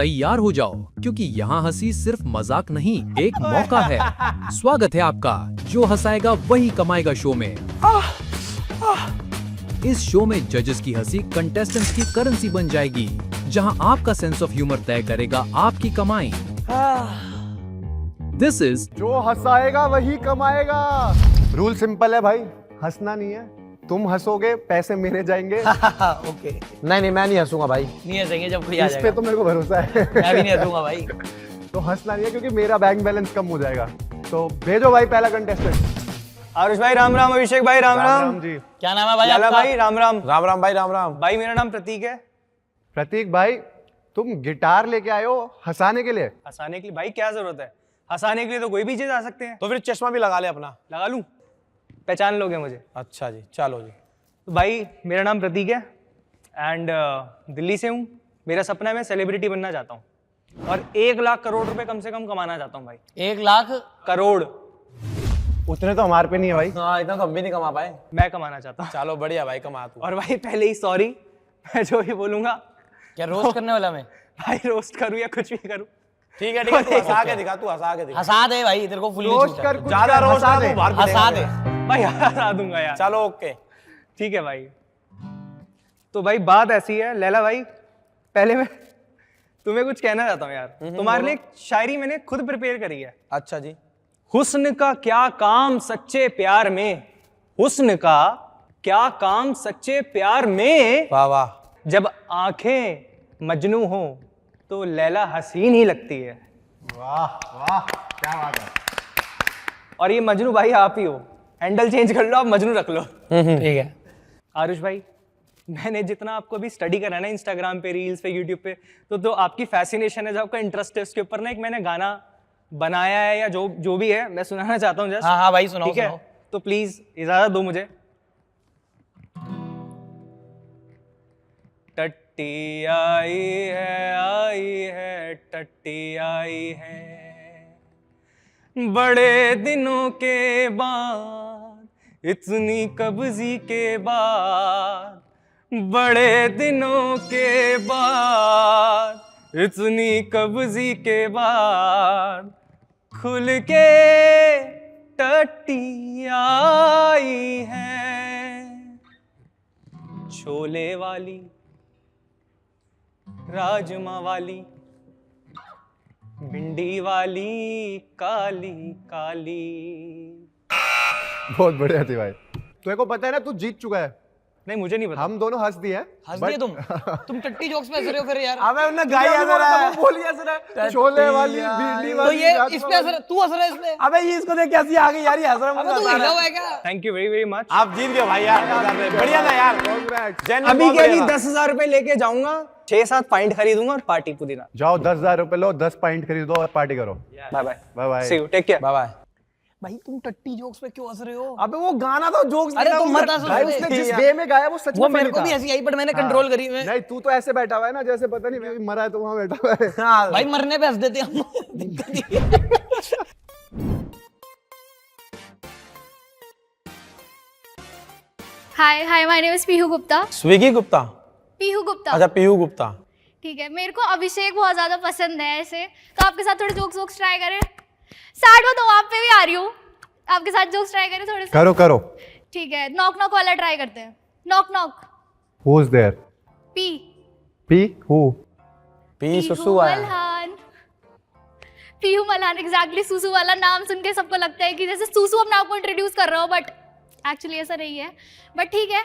तैयार हो जाओ, क्योंकि यहाँ हंसी सिर्फ मजाक नहीं, एक मौका है। स्वागत है आपका जो हंसाएगा वही कमाएगा शो में। इस शो में जजेस की हंसी कंटेस्टेंट्स की करेंसी बन जाएगी, जहां आपका सेंस ऑफ ह्यूमर तय करेगा आपकी कमाई। दिस इज जो हंसाएगा वही कमाएगा। रूल सिंपल है भाई, हंसना नहीं है। तुम हंसोगे पैसे मेरे जाएंगे। ओके। नहीं मैं नहीं हंसूंगा भाई। नहीं हंसेंगे जब कोई आ इस पे जाएगा। तो मेरे को भरोसा है। मैं भी नहीं हंसूंगा भाई। तो हंसना नहीं है क्योंकि मेरा बैंक बैलेंस कम हो जाएगा। तो भेजो भाई पहला कंटेस्टेंट। आरुष भाई राम राम, अभिषेक भाई राम राम। जी। क्या नाम है भाई लाला आपका? भाई राम राम। राम राम भाई, राम राम। भाई मेरा नाम प्रतीक है। प्रतीक भाई, तुम गिटार लेके आए हो हंसाने के लिए? हंसाने के लिए भाई क्या जरूरत है, हंसाने के लिए तो कोई भी चीज आ सकते हैं। तो फिर चश्मा भी लगा ले अपना। लगा लूं, पहचान लोगे मुझे? अच्छा जी, चलो जी। तो भाई मेरा नाम प्रतीक है एंड दिल्ली से हूँ। मेरा सपना है मैं सेलिब्रिटी बनना चाहता हूँ और 1 लाख करोड़ रुपए कम से कम कमाना चाहता हूँ भाई। 1 लाख करोड़ उतने तो हमारे पे नहीं है भाई। हाँ, इतना तो हम भी नहीं कमा पाए। मैं कमाना चाहता हूँ। चलो बढ़िया भाई, कमा तू। और भाई पहले ही सॉरी, मैं जो भी बोलूंगा क्या रोस्ट करने वाला मैं? भाई रोस्ट करूँ या कुछ भी करूँ। ठीक है, तू हंसा के दिखा, तू हंसा के दिखा। हंसा दे भाई, तेरे को फुल्ली रोस्ट छूट है। कर कुछ ज्यादा कर, रोस्ट हंसा ना दे। तू बाहर हंसा दे। भाई हंसा दूंगा यार। चलो ओके। ठीक है भाई। तो भाई बात ऐसी है लैला भाई, पहले मैं तुम्हें कुछ कहना चाहता हूँ यार। तुम्हारे लिए एक शायरी मैंने खुद प्रिपेयर करी है। अच्छा जी। हुस्न का क्या काम सच्चे प्यार में, हुस्न का क्या काम सच्चे प्यार में, वाह वाह। जब आंखें मजनू हो तो लैला हसीन ही लगती है। वाह वाह, क्या बात है। और ये मजनू भाई आप ही हो, हैंडल चेंज कर लो, आप मजनू रख लो। ठीक है। आरुष भाई, मैंने जितना आपको अभी स्टडी करा ना इंस्टाग्राम पे, रील्स पे, यूट्यूब पे, तो आपकी फैसिनेशन है, जो आपका इंटरेस्ट है उसके ऊपर ना एक मैंने गाना बनाया है या जो भी है, मैं सुनाना चाहता हूँ जस्ट। हाँ हाँ भाई सुनाओ ठीक है, सुनाओ। तो प्लीज इजाजत दो मुझे। टट्टी आई है टट्टी आई है, बड़े दिनों के बाद, इतनी कब्जी के बाद, बड़े दिनों के बाद, इतनी कब्जी के बाद, खुल के टट्टी आई है। छोले वाली, राजमा वाली, भिंडी वाली, काली काली। बहुत बढ़िया थी भाई। तुझे को पता है ना तू जीत चुका है। नहीं मुझे नहीं पता। हम दोनों हंस दिए हैं। हंस दिए तुम टट्टी जोक्स पे हंस रहे हो फिर यार। अबे उन्हें गाई हंस रहा है। बोलिए हंस रहा है। छोले वाली, भिंडी तो वाली, ये राजमा इस पे हंस रहा, तू हंस रहा है इस पे। अबे ये इसको देख के हंसी आ गई यार, ये हंस रहा है, अबे मुझे तू हंसा हिला रहा हुआ है। है क्या? Thank you very very much. आप जीत गए भाई यार, बढ़िया था यार। Congrats। जैन अभी बहुत के अभी बढ़िया था। 10,000 रुपए लेके जाऊंगा, 6-7 पॉइंट खरीदूंगा और पार्टी पुदीना। जाओ 10,000 रुपए लो, 10 पॉइंट खरीदो और पार्टी करो। Bye bye. Bye bye. See you, take care. Bye bye. भाई तुम टट्टी जोक्स पे क्यों हंस रहे हो? अबे वो गाना तो जोक्स अरे तुम मत हंसो भाई उस पे। उसने जिस वे में गाया वो सच वो में मेरे funny को था। भी हंसी आई, बट मैंने कंट्रोल करी। मैं नहीं, तू तो ऐसे बैठा हुआ है ना जैसे पता नहीं मैं मरा है तो वहां बैठा हुआ है। हाँ भाई मरने पे हंस देते हम। दिक्कत ही है। Hi my name is Pihu Gupta. Swiggy Gupta. Pihu Gupta. अच्छा पीयू गुप्ता। ठीक है, मेरे को अभिषेक बहुत ज्यादा पसंद है ऐसे, तो आपके साथ थोड़े जोक्स ट्राई करें। साइड में तो आप पे भी आ रही हूँ, आपके साथ जोक्स ट्राई करें थोड़े से। करो करो। ठीक है, नॉक नॉक वाला ट्राई करते हैं। Knock knock. Who is there? Pee pee who? Pee सुसु आया। मल्हान। पीहू मल्हान, एग्जैक्टली। सुसु वाला नाम सुन के सबको लगता है कि जैसे सुसु अपने आप को इंट्रोड्यूस कर रहा हो, बट एक्चुअली ऐसा नहीं है। बट ठीक है,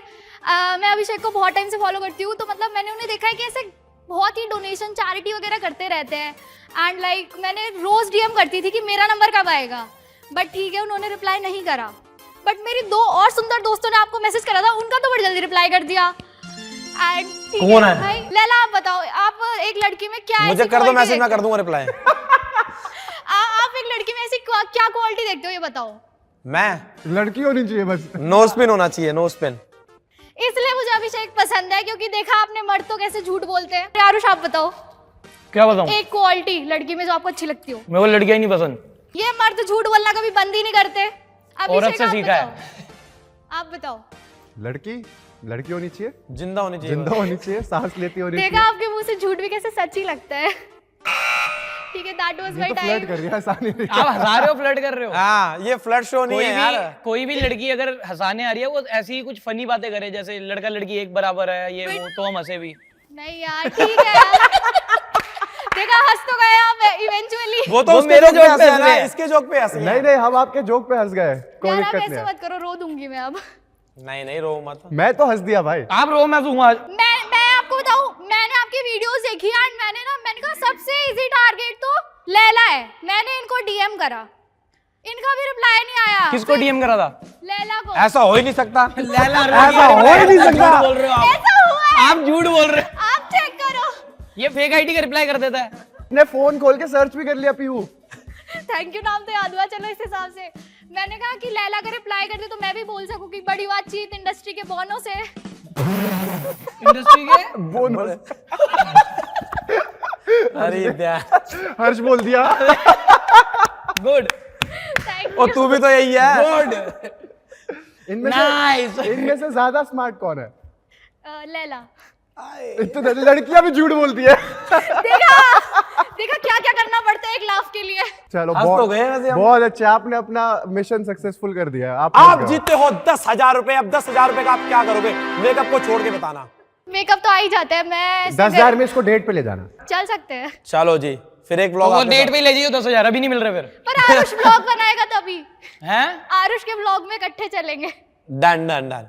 मैं अभिषेक को बहुत टाइम से फॉलो करती हूँ, तो मतलब मैंने उन्हें देखा है कि ऐसे बहुत ही डोनेशन चैरिटी वगैरह करते रहते हैं। एंड लाइक मैंने रोज डीएम करती थी कि मेरा नंबर कब आएगा, बट ठीक है उन्होंने रिप्लाई नहीं करा। बट मेरी 2 और सुंदर दोस्तों ने आपको मैसेज करा था, उनका तो बड़ी जल्दी रिप्लाई कर दिया। एंड ठीक कौन है? भाई लैला, आप बताओ, आप एक लड़की में क्या मुझे ऐसी कर दो quality मैसेज, मैं देखते कर दूंगा रिप्लाई। आप एक लड़की में ऐसी क्या क्वालिटी देखते हो, ये बताओ। मैं लड़की होनी चाहिए बस। नो स्पिन होना चाहिए, नो स्पिन। इसलिए मुझे अभिषेक पसंद है, क्योंकि देखा आपने मर्द तो कैसे झूठ बोलते हैं। आरुष आप बताओ क्या बताऊं? एक क्वालिटी लड़की में जो आपको अच्छी लगती हो। मेरे को लड़कियां ही नहीं पसंद। ये मर्द झूठ बोलना कभी बंद ही नहीं करते। औरत से आप सीखा है। बताओ, आप बताओ। लड़की होनी चाहिए, जिंदा होनी चाहिए। जिंदा होनी चाहिए, सांस लेती होनी देखा चाहिए। आपके मुंह से झूठ भी कैसे सच ही लगता है। ठीक है, दैट वाज ये माय तो फ्लर्ट टाइम। कर रही है, आसानी नहीं। आप हंसा रहे हो, फ्लर्ट कर रहे हो। हाँ ये फ्लड शो नहीं है यार। कोई भी लड़की अगर हंसाने आ रही है वो ऐसी ही कुछ फनी बातें करे, जैसे लड़का लड़की एक बराबर है ये वो, तो हम हंसे भी। नहीं यार, ठीक है यार। देखा, हंस तो गए आप इवेंचुअली। वो तो वो उसके मेरे जोक पे जोक पे हंसे हंस ना, रहे हैं। इसके जोक पे हंसे नहीं नहीं, हम आपके जोक पे हंस गए, कोई यार आप दिक्कत ऐसे नहीं है। मत करो, रो दूंगी मैं अब। नहीं नहीं रो मत। मैं तो हंस दिया भाई। आप रो, मैं हंसूंगा। मैं आपको बताऊं, मैंने आपकी वीडियोस देखी एंड मैंने कहा सबसे इजी टारगेट तो लैला है। मैंने इनको डीएम करा, इनका भी रिप्लाई नहीं आया। किसको डीएम करा था? लैला को। ऐसा हो ही नहीं सकता। लैला ऐसा हो ही नहीं सकता। झूठ बोल रहे हो आप। ऐसा हुआ है, आप झूठ बोल रहे हो। आप चेक करो। ये फेक आईडी का रिप्लाई कर देता है। ने फोन खोल के सर्च भी कर लिया पीहू। थैंक यू नाम तो याद हुआ, चलो इस हिसाब से। मैंने कहा कि लैला का रिप्लाई कर दे तो मैं भी बोल सकूं कि बड़ी बातचीत इंडस्ट्री के बोनों से। इंडस्ट्री के बोनस। अरे यार हर्ष बोल दिया। गुड थैंक और तू भी तो यही है। Good nice. इनमें से ज्यादा स्मार्ट कौन है? यू। लैला। तो लड़कियां भी झूठ बोलती है। देखा क्या क्या करना पड़ता है एक लाफ के लिए। चलो हंस तो गए वैसे हम। बहुत अच्छा, आपने अपना मिशन सक्सेसफुल कर दिया। आप आप जीते हो 10,000 रुपए। अब 10,000 रुपए का आप क्या करोगे? मेकअप को छोड़ के बताना। मेकअप तो आ ही जाता है, मैं 10,000 में इसको डेट पे ले जाना। चल सकते हैं। चलो जी, फिर एक तो ब्लॉग वो डेट पे ले जाइए, 10,000 अभी नहीं मिल रहे फिर। पर आरुष ब्लॉग बनाएगा तभी। हैं? आरुष के ब्लॉग में इकट्ठे चलेंगे। Done done done.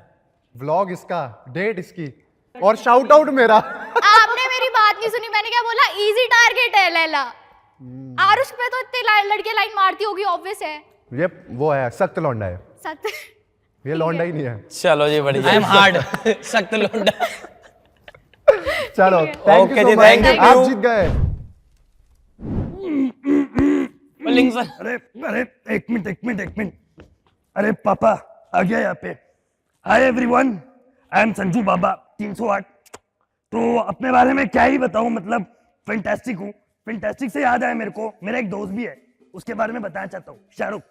व्लॉग इसका, डेट इसकी, और शाउट आउट मेरा। आपने मेरी बात नहीं सुनी, मैंने क्या बोला? इजी टारगेट है लैला। आरुष पे तो इतने लड़के लाइन मारती होगी, ऑब्वियस है। ये वो है, सख्त लौंडा है। सत्य। ये लौंडा ही नहीं है। चलो जी बढ़िया। I am hard. सख्त लोंडा। चलो, ठीक है। थैंक Okay यू जी, सो thank मच, you. आप जीत गए। लिंग सर। अरे अरे एक मिनट। अरे पापा आ गया यहाँ पे। Hi everyone, I am Sanju Baba 308। तो अपने बारे में क्या ही बताऊं, मतलब फैंटास्टिक हूँ। फैंटास्टिक से याद आया मेरे को, मेरा एक दोस्त भी है, उसके बारे में बताना चाहता हूँ, शाहरुख।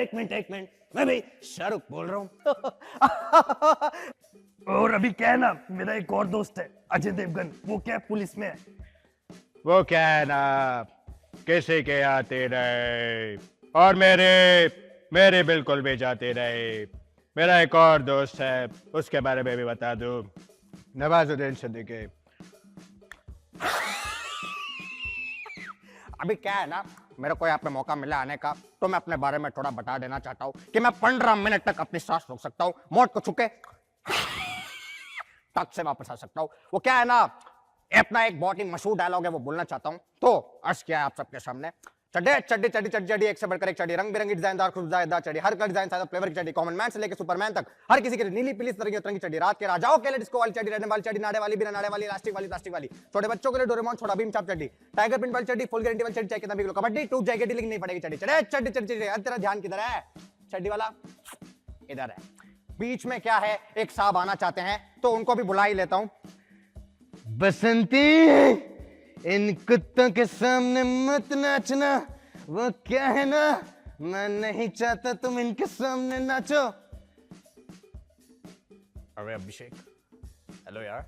एक मिनट, मैं भाई शाहरुख बोल रहा हूँ। और अभी क्या है ना, मेरा एक और दोस्त है अजय देवगन, वो क्या पुलिस में है। वो क्या है ना, किसी के आते रहे और मेरे बिल्कुल भी जाते रहे। मेरा एक और दोस्त है, उसके बारे में भी बता दूं, नवाजुद्दीन सिद्दीकी। अभी क्या है ना, मेरे को यहाँ पे मौका मिला आने का, तो मैं अपने बारे में थोड़ा बता देना चाहता हूँ कि मैं 15 मिनट तक अपनी सांस रोक सकता हूँ, मौत को छुके तक से वापस आ सकता हूँ। वो क्या है ना, अपना एक बहुत ही मशहूर डायलॉग है, वो बोलना चाहता हूँ, तो अर्ज किया है आप सबके सामने। चड्डी एक से बढ़कर एक चड्डी, रंग बिरंगी डिजाइनदार खुशबूदार चड्डी, हर कलर डिजाइन साइज फ्लेवर की चड्डी, कॉमन मैन से लेकर सुपरमैन तक हर किसी के लिए नीली पीली तरंगी चड्डी, रात के राजाओं के लिए डिस्को वाली चड्डी, रहने वाली चड्डी, नाड़े वाली, बिना नाड़े वाली, इलास्टिक वाली, प्लास्टिक वाली, छोटे बच्चों के लिए डोरेमोन, छोटा भीम चाप चड्डी, टाइगर प्रिंट वाली चड्डी, फुल गारंटी वाली चड्डी, चाहे कितना भी किलो कबड्डी टूट जाएगी लेकिन नहीं पड़ेगी चड्डी। चड्डी तेरा ध्यान किधर है? चड्डी वाला इधर है। बीच में क्या है, एक साहब आना चाहते हैं, तो उनको भी बुला ही लेता हूं। बसंती, इन कुत्तों के सामने मत नाचना, वो क्या है ना, मैं नहीं चाहता तुम इनके सामने नाचो। अरे अभिषेक, हेलो यार,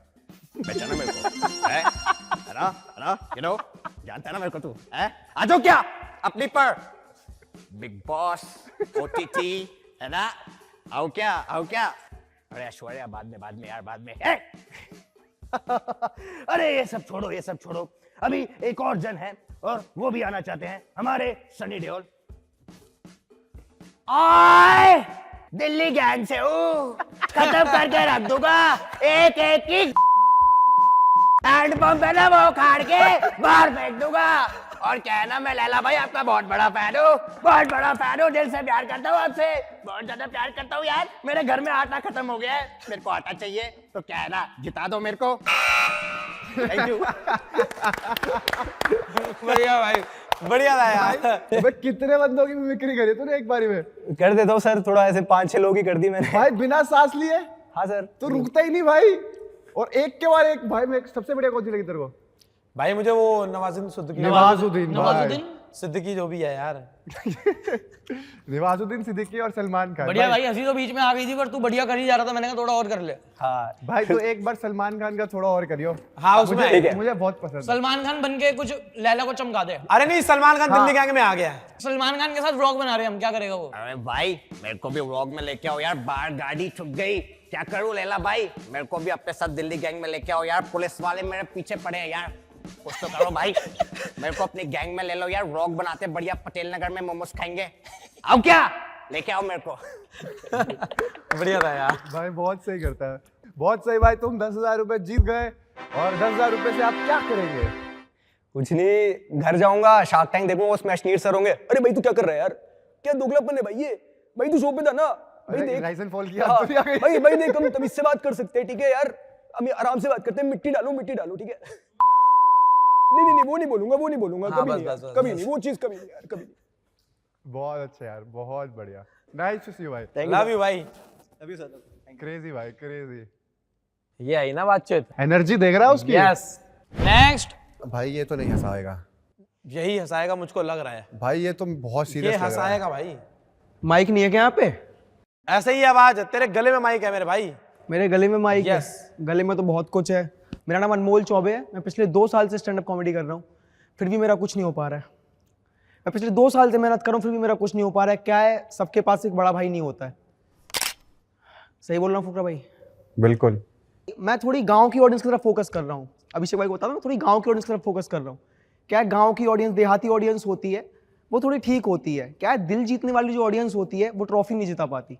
पहचाना मेरे को? है? हेलो, यू नो, जानता है ना मेरे को तू? है? आ जाओ क्या अपनी पर, बिग बॉस, ओटीटी, है ना? आओ क्या? अरे ऐश्वर्या बाद में यार, बाद में। अरे ये सब छोड़ो, अभी एक और जन है और वो भी आना चाहते हैं, हमारे सनी देओल। आए दिल्ली गैंग से खत्म करके रख दूंगा, एक की हैंड पंप है ना, वो उखाड़ के बाहर फेंक दूंगा। और क्या है ना, मैं लैला भाई आपका बहुत बड़ा फैन हूँ, दिल से प्यार करता हूँ आपसे, बहुत ज्यादा प्यार करता हूँ यार। मेरे घर में आटा खत्म हो गया है, मेरे को आटा चाहिए, तो क्या है ना, जिता दो मेरे को। Thank you. बढ़िया भाई, बढ़िया था यार। अबे कितने बंदों की मिमिक्री करी तूने एक बारी में? कर देता हूँ सर, थोड़ा ऐसे 5-6 लोग ही कर दी मैंने। भाई बिना सांस लिए हाँ सर। तो रुकता ही नहीं भाई, और एक के बाद एक। भाई मैं सबसे बढ़िया कौन सी लगी तेरे को? भाई मुझे वो नवाजुद्दीन सिद्दीकी। नवाजुद्दीन भाई। नवाजुद्दीन सिद्दीकी जो भी है यार। नवाजुद्दीन सिद्दीकी और सलमान खान। बढ़िया भाई, हंसी तो बीच में आ गई थी पर तू बढ़िया कर ही जा रहा था, मैंने कहा थोड़ा और कर ले। हाँ भाई तो एक बार सलमान खान का थोड़ा और करियो। हाँ उसमें मुझे बहुत पसंद है। सलमान खान बन के कुछ लैला को चमका दे। अरे नहीं, सलमान खान दिल्ली गैंग में आ गया है। सलमान खान के साथ व्लॉग बना रहे हैं हम, क्या करेगा वो? अरे भाई मेरे को भी व्लॉग में लेके आओ यार, बाहर गाड़ी छुप गई, क्या करूं लैला भाई, मेरे को भी अपने साथ दिल्ली गैंग में लेके आओ यार, पुलिस वाले मेरे पीछे पड़े हैं यार, कुछ तो करो भाई, मेरे को अपनी गैंग में ले लो यार, व्लॉग बनाते बढ़िया, पटेल नगर में मोमोज खाएंगे, आओ क्या लेके आओ मेरे को। बढ़िया था यार भाई, बहुत सही करता है, बहुत सही भाई। तुम 10,000 रुपए जीत गए और 10,000 रुपए से आप क्या करेंगे? कुछ नहीं, घर जाऊंगा, शार्क टैंक देखूंगा, उसमें अश्नीर सर होंगे, अरे भाई तू क्या कर रहा है यार, क्या दोगलापन है भाई ये, भाई तू शो पे था ना भाई, देख लाइसेंस फॉल किया। हाँ, भाई देख हम तब इससे बात कर सकते हैं, ठीक है यार, हम आराम से बात करते हैं, मिट्टी डालो ठीक है। नहीं वो नहीं बोलूंगा हाँ, कभी बस, नहीं बस, यार, बस, कभी बस। नहीं वो चीज, कभी नहीं यार, कभी नहीं। बहुत अच्छा यार, बहुत बढ़िया। नाइस टू सी यू भाई। लव यू भाई। क्रेजी भाई, क्रेजी। ये आई ना बातचीत। एनर्जी देख रहा है उसकी। यस नेक्स्ट भाई ये तो नहीं हंसाएगा यही हंसाएगा, मुझको लग रहा है। भाई, ये तो बहुत ये सीरियस लग रहा है। हंसाएगा भाई। माइक नहीं है क्या यहाँ पे? ऐसे ही आवाज, तेरे गले में माइक है मेरे भाई। मेरे गले में माइक है? Yes. गले में तो बहुत कुछ है। मेरा नाम अनमोल चौबे है, मैं पिछले 2 साल से स्टैंड अप कॉमेडी कर रहा हूँ, फिर भी मेरा कुछ नहीं हो पा रहा है। मैं पिछले 2 साल से मेहनत कर रहा हूँ, फिर भी मेरा कुछ नहीं हो पा रहा है। क्या है, सबके पास एक बड़ा भाई नहीं होता है। सही बोल रहा हूँ फुकरा भाई? बिल्कुल। मैं थोड़ी गांव की ऑडियंस की तरफ फोकस कर रहा हूँ। अभिषेक भाई को बता रहा हूँ, मैं थोड़ी गांव की ऑडियंस की तरफ फोकस कर रहा हूँ। क्या है, गांव की ऑडियंस, देहाती ऑडियंस होती है, वो थोड़ी ठीक होती है। क्या है, दिल जीतने वाली जो ऑडियंस होती है वो ट्रॉफी नहीं जिता पाती।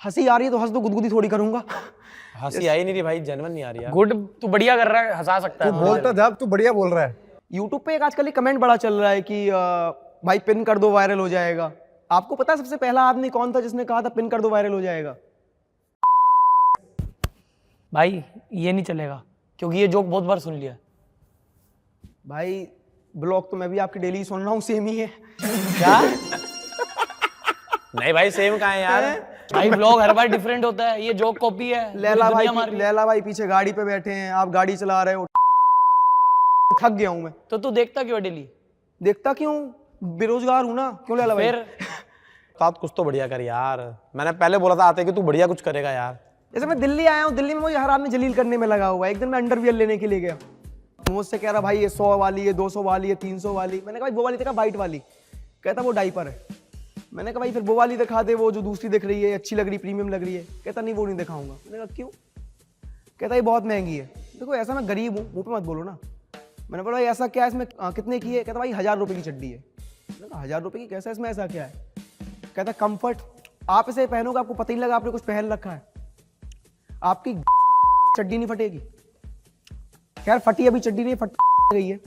हंसी आ रही है तो हंस दो, गुदगुदी थोड़ी करूंगा। हंसी आई नहीं रही भाई, जेन्युइन नहीं आ रही यार। गुड, तू बढ़िया कर रहा है, हंसा सकता तू है। बोलता जब तू बढ़िया बोल रहा है। यूट्यूब पे एक आजकल एक कमेंट बड़ा चल रहा है कि भाई पिन कर दो वायरल हो जाएगा। आपको पता है सबसे पहला आदमी कौन था जिसने कहा था पिन कर दो वायरल हो जाएगा? भाई ये नहीं चलेगा, क्योंकि ये जोक बहुत बार सुन लिया। भाई ब्लॉग तो मैं भी आपकी डेली सुन रहा हूँ, सेम ही है। क्या? नहीं भाई, सेम कहाँ है यार? भाई ब्लॉग हर बार डिफरेंट होता है, ये जोक कॉपी है। लैला पूरी दुनिया मार रही है। लैला भाई पीछे गाड़ी पे बैठे हैं, आप गाड़ी चला रहे हो। थक गया हूँ मैं। तो तू देखता क्यों डेली? देखता क्यों, बेरोजगार हूँ ना। क्यों लैला भाई? फिर साथ कुछ तो बढ़िया कर यार, मैंने पहले बोला था आते कि तू बढ़िया कुछ करेगा यार। जैसे मैं दिल्ली आया हूँ, दिल्ली में मुझे हर आदमी जलील करने में लगा हुआ है। एक दिन मैं अंडरवियर लेने के लिए गया, मुझसे कह रहा भाई ये 100 वाली, ये 200 वाली, ये 300 वाली। मैंने कहा भाई वो वाली दिखा, वाइट वाली। कहता वो डाइपर है। मैंने कहा भाई फिर वो वाली दिखा दे, वो जो दूसरी दिख रही है, अच्छी लग रही, प्रीमियम लग रही है। कहता नहीं वो नहीं दिखाऊंगा। मैंने कहा क्यों? कहता ये बहुत महंगी है। देखो ऐसा मैं गरीब हूँ, मुँह पे मत बोलो ना। मैंने बोला भाई ऐसा क्या है इसमें, कितने की है? कहता भाई 1000 रुपये की चड्डी है। मैंने कहा 1000 रुपये की, कैसा इसमें ऐसा क्या है? कहता कंफर्ट, आप इसे पहनोगे आपको पता ही नहीं लगा आपने कुछ पहन रखा है, आपकी चड्डी नहीं फटेगी। यार फटी अभी चड्डी नहीं, फट गई है।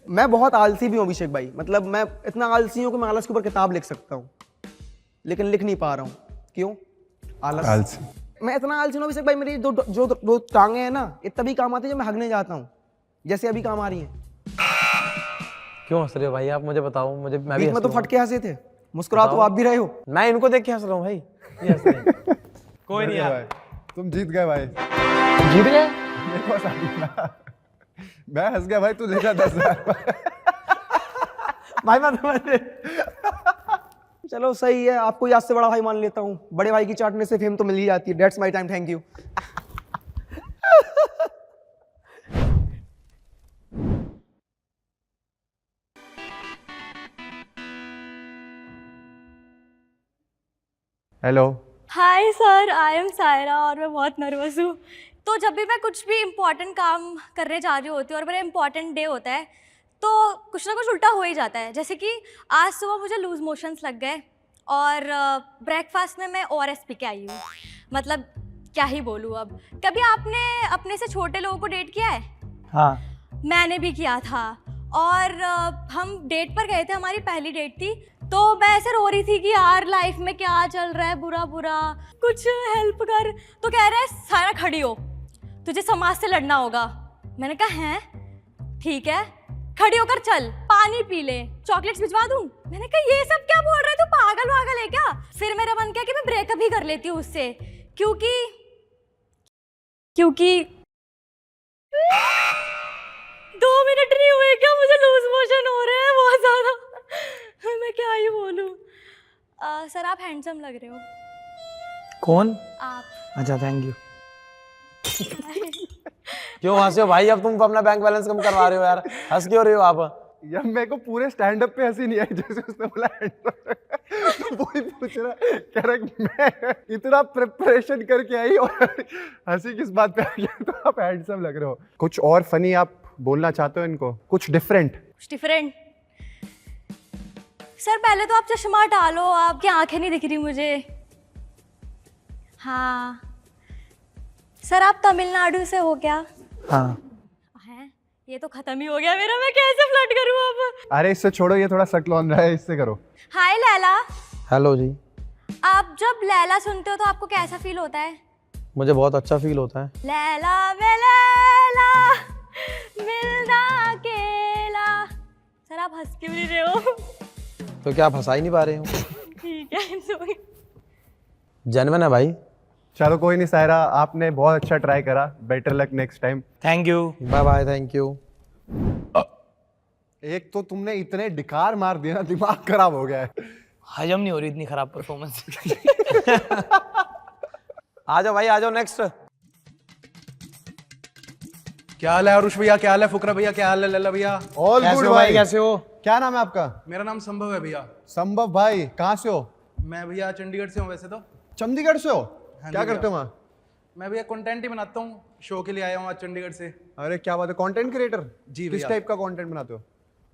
मैं बहुत आलसी भी हूँ अभिषेक भाई, मतलब मैं इतना आलसी हूँ कि मैं आलस के ऊपर किताब लिख सकता हूँ, लेकिन लिख नहीं पा रहा हूँ। क्यों? आलस। मैं इतना आलसी हूँ अभिषेक भाई, मेरी दो टांगे हैं ना, ये तभी काम आती है जब मैं हगने जाता हूँ, जैसे अभी काम आ रही हैं। क्यों हंस रहे हो भाई आप? मुझे बताओ, मुझे मैं भी बीच में तो फट के हंसे थे, मुस्कुरा तो आप भी रहे हो। मैं इनको देख के हंस रहा हूँ भाई, ये हंस रहे हैं। कोई नहीं बढ़िया यार, भाई, तुम जीत गए भाई। जीत गए। मेरे को साथ ना। मैं हंस गया भाई, तू ले जा 10,000। भाई मैं चलो सही है, आपको याद से बड़ा भाई मान लेता हूँ। बड़े भाई की चाटने से फेम तो मिल ही जाती है। That's my time, thank you. Hello. Hi sir, I am Saira और मैं बहुत नर्वस हूँ। तो जब भी मैं कुछ भी इम्पोर्टेंट काम करने जा रही होती हूँ और मेरा इम्पोर्टेंट डे होता है तो कुछ ना कुछ उल्टा हो ही जाता है। जैसे कि आज सुबह मुझे लूज मोशंस लग गए और ब्रेकफास्ट में मैं ORS पी के आई हूँ। मतलब क्या ही बोलूँ अब। कभी आपने अपने से छोटे लोगों को डेट किया है? हाँ, मैंने भी किया था और हम डेट पर गए थे, हमारी पहली डेट थी। तो मैं ऐसे रो रही थी कि यार लाइफ में क्या चल रहा है, बुरा बुरा, कुछ हेल्प कर। तो कह रहा है सारा खड़ी हो, तुझे समाज से लड़ना होगा। मैंने कहा हैं ठीक है, खड़ी होकर चल, पानी पी ले, चॉकलेट्स भिजवा दूं। मैंने कहा ये सब क्या बोल रहा है, तू पागल वागल है क्या? फिर मेरा मन किया कि मैं ब्रेकअप ही कर लेती हूँ उससे, क्योंकि 2 मिनट नहीं हुए क्या, मुझे लूज इमोशन हो रहे हैं बहुत ज्यादा। मैं क्या ही बोलूं। सर आप हैंडसम लग रहे हो। कौन? आप। अच्छा थैंक यू। क्यों हंसे हो भाई? अब तुम अपना बैंक बैलेंस कम करवा रहे हो यार, हंस क्यों रहे हो आप? यार मेरे को पूरे स्टैंड अप पे हंसी नहीं आई जैसे उसने बोला तो वही पूछ रहा, कह रहा कि मैं इतना प्रिपरेशन करके आई और हंसी किस बात पे आ गया, तो आप हैंडसम लग रहे हो। कुछ और फनी आप बोलना चाहते हो इनको, कुछ डिफरेंट? कुछ डिफरेंट। सर पहले तो आप चश्मा हटा लो, आपकी आंखें नहीं दिख रही मुझे। हाँ सर आप तमिलनाडु से हो क्या? हाँ। हैं? ये तो खत्म ही हो गया मेरा, मैं कैसे फ्लर्ट करूँ अब? अरे इससे छोड़ो, ये थोड़ा सट लॉन रहा है, इससे करो। हाय लैला। हेलो जी। आप जब लैला सुनते हो तो आपको कैसा फील होता है? मुझे बहुत अच्छा फील होता है। लैला वे लैला मिलना अकेला। सर आप हंस क्यों नहीं रहे हो? तो क्या आप हंसा ही नहीं पा रहे हो? ठीक है जेन्युइन है भाई। चलो कोई नहीं सायरा, आपने बहुत अच्छा ट्राई करा, better luck next time. Thank you. Bye bye, thank you. एक तो तुमने इतने डिकार मार दिया ना, दिमाग खराब हो गया है। हजम नहीं हो रही इतनी खराब परफॉर्मेंस। आ जाओ भाई, आ जाओ नेक्स्ट। क्या हाल है अरुष भैया? क्या हाल है फुकरा भैया? क्या हाल है लल्ला भैया? ऑल गुड भाई, कैसे हो? क्या नाम है आपका? मेरा नाम संभव है भैया। संभव भाई, कहाँ से हो? मैं भैया चंडीगढ़ से हूँ वैसे तो। चंडीगढ़ से हो? हाँ क्या जी करते हो भैया। वहाँ? मैं भैया कंटेंट ही बनाता हूँ, शो के लिए आया हूँ आज चंडीगढ़ से। अरे क्या बात है, कंटेंट क्रिएटर? जी किस भैया। टाइप का कंटेंट बनाते हो?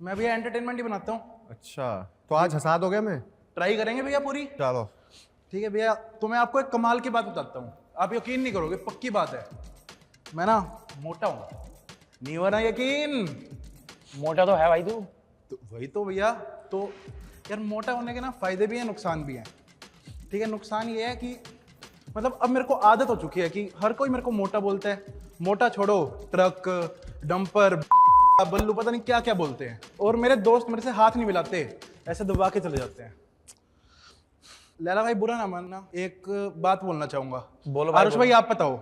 मैं भैया एंटरटेनमेंट ही बनाता हूँ। अच्छा, तो आज हंसा दोगे मैं? ट्राई करेंगे भैया पूरी। चलो ठीक है भैया, तो मैं आपको एक कमाल की बात बताता हूँ, आप यकीन नहीं करोगे, पक्की बात है। मैं ना मोटा हूँ, नहीं हो रहा यकीन? मोटा तो है भाई तू। तो वही तो भैया, तो यार मोटा होने के ना फायदे भी हैं नुकसान भी हैं। ठीक है, नुकसान ये है कि मतलब अब मेरे को आदत हो चुकी है कि हर कोई मेरे को मोटा बोलता है। मोटा छोड़ो, ट्रक, डंपर, बल्लू, पता नहीं क्या क्या बोलते हैं। और मेरे दोस्त मेरे से हाथ नहीं मिलाते, ऐसे दबा के चले जाते हैं। लैला भाई बुरा ना मानना, एक बात बोलना चाहूंगा। बोलो भाई, आरुष भाई आप बताओ,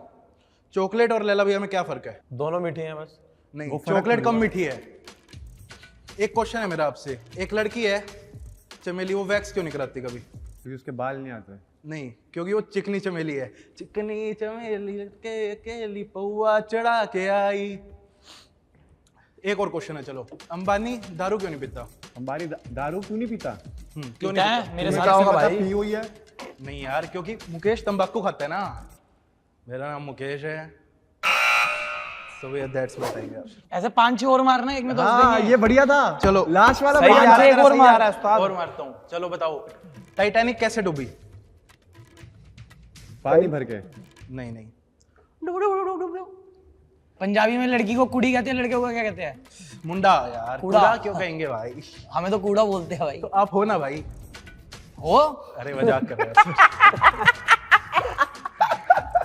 चॉकलेट और लैला भैया में क्या फर्क है? दोनों मीठे हैं बस। नहीं, चॉकलेट कम मीठी है। एक क्वेश्चन है मेरा आपसे, एक लड़की है चमेली, वो वैक्स क्यों नहीं कराती कभी? क्योंकि उसके बाल नहीं आते। नहीं, क्योंकि वो चिकनी चमेली है। चिकनी चमेली के अकेली पौआ चढ़ा के आई। एक और क्वेश्चन है, चलो, अंबानी दारू क्यों नहीं पीता? अंबानी दारू क्यों नहीं पीता? क्यों नहीं पीता? मेरे तुम्हें साथ क्या होगा पता भाई? पी हुई है। नहीं यार, क्योंकि मुकेश तंबाकू खाता है ना। मेरा नाम मुकेश है। So yeah, that's my time यार। ऐसे 5-6 और मारना, एक में तो हाँ ये बढ़िया था। चलो लास्ट वाला सही बढ़िया है, था। एक और मार। और मारता हूँ। चलो बताओ, टाइटैनिक कैसे डूबी? पानी भर के। नहीं नहीं, पंजाबी में लड़की को कुड़ी कहते हैं, लड़के को क्या कहते हैं? मुंडा। यार कूड़ा। कूड़ा क्यों कहेंगे भाई? हमें तो कूड़ा बोलते हैं भाई। तो आप हो ना भाई? हो? अरे मजाक कर रहे हो।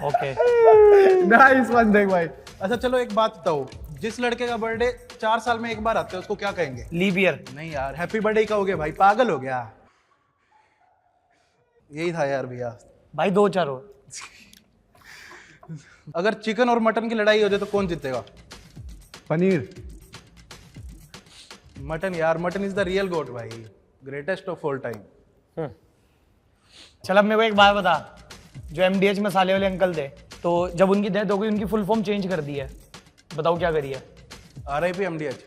ओके। नाइस वन, देख भाई। अच्छा चलो एक बात बताओ, जिस लड़के का बर्थडे 4 साल में एक बार आता है उसको क्या कहेंगे? Leap year. नहीं यार, हैप्पी बर्थडे कहोगे भाई, पागल हो गया। यही था यार भैया। भाई 2-4 और। अगर चिकन और मटन की लड़ाई हो जाए तो कौन जीतेगा? पनीर। मटन यार, मटन इज द रियल गोट भाई, ग्रेटेस्ट ऑफ ऑल टाइम। चल अब मेरे को एक बात बता, जो MDH मसाले वाले अंकल थे, तो जब उनकी डेथ हो गई उनकी फुल फॉर्म चेंज कर दी है, बताओ क्या करिए? RIP MDH।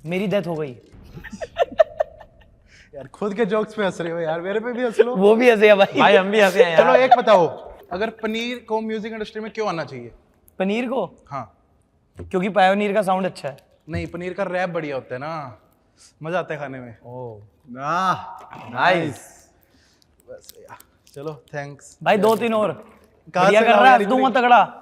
मेरी डेथ हो गई। यार खुद के जोक्स पे हंस रहे हो यार, मेरे पे भी हंस लो। वो भी हंसे है भाई। भाई हम भी हंसे हैं यार। चलो एक बताओ, अगर पनीर को म्यूजिक इंडस्ट्री में क्यों आना चाहिए? पनीर को? हाँ। क्योंकि पायोनीर का साउंड अच्छा है। नहीं, पनीर का रैप बढ़िया होता है ना, मजा आता है खाने में। नाइस। बस यार, चलो थैंक्स भाई 2-3 और। कहाँ बढ़िया से कर लाओ रहा यार है, दूंगा तगड़ा।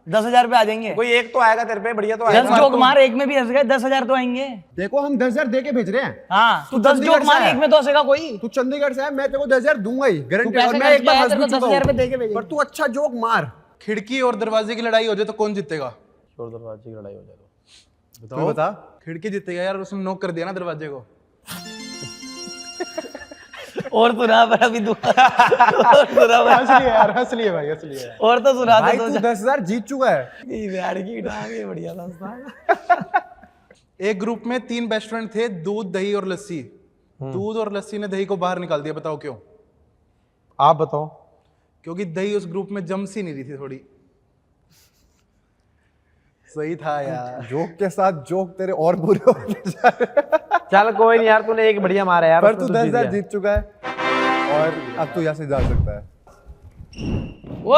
10,000 पे आ जाएंगे। कोई एक तो आएगा तेरे पे, बढ़िया तो आएगा। 10 जोक मार, एक में भी हंस गए, 10,000 तो आएंगे। देखो हम 10,000 दे के भेज रहे हैं। हाँ, तू 10 चंडीगढ़ जोक से मार, है। एक में तो हंसेगा कोई। तू चंडीगढ़ से है, मैं तेरे को 10,000 दूंगा ही, गारंटी। पैसे और मैं खर्च एक बार किया है, हंस तेरे भी को चुका 10,000 हूं। रुपए दे के भेजेंगे। पर तू अच्छा जोक मार। खिड़की और दरवाजे की लड़ाई हो जाए तो कौन जीतेगा? शोर दरवाजे की लड़ाई हो जाए तो तू बता। खिड़की जीतेगा यार, उसने नॉक कर दिया ना दरवाजे को। और सुना पर अभी और सुना पर। हंस लिए यार, हंस लिए भाई, हंस लिए यार। और तो सुना भाई दे तू तो। 10,000 जीत चुका है। बढ़िया था। एक ग्रुप में 3 बेस्ट फ्रेंड थे, दूध दही और लस्सी। दूध और लस्सी ने दही को बाहर निकाल दिया, बताओ क्यों? आप बताओ। क्योंकि दही उस ग्रुप में जम सी नहीं रही थी थोड़ी। सही था यार। जोक के साथ जोक तेरे और बुरे होते जा रहे। चल कोई नहीं यार, तूने एक बढ़िया मारा यार। पर तू 10,000 जीत चुका है और अब तू यहाँ से जा सकता है। वो